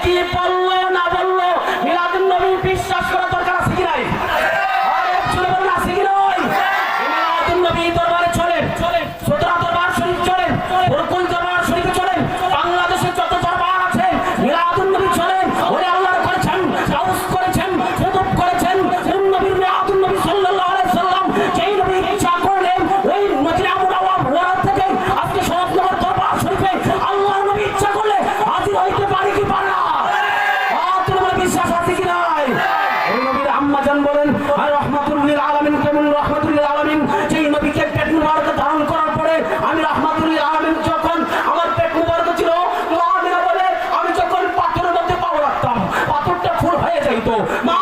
কি বললো না বললো মিলাদুন নবী বিশ্বাস করা দরকার আছে কি নাই? আরে চলে বলুন আছে কি নয়? মিলাদুন নবী দরবারে চলেন, সুতরা দরবার শরীফ চলেন, রকুল দরবার শরীফে চলেন, বাংলাদেশে যত দরবার আছে মিলাদুন নবী চলেন। ওরে আল্লাহর করেছেন, গাউস করেছেন, কুতুব করেছেন, নবীর মিলাদুন নবী সাল্লাল্লাহু আলাইহি সাল্লাম যেই নবী ইচ্ছা করলেন ওই মদিনা মুনাওয়ারা থেকে আজকে শরীফনগর দরবার শরীফে আল্লাহর নবী ইচ্ছা করলে হাজির হইতে পারে কি পারে না? তোমার বিশ্বাস আছে কি নাই? ওই নবীর আম্মা জান বলেন আর রাহমাতুল লিল আলামিন, কেমন রাহমাতুল লিল আলামিন, যেই নবীকে পেট মুবারক ধারণ করার পরে আমি রাহমাতুল লিল আলামিন যখন আমার পেট মুবারক ছিল মা আমিনা বলে আমি যখন পাথরের মধ্যে পাও রাখতাম পাথরটা ফুল হয়ে যাইতো। মা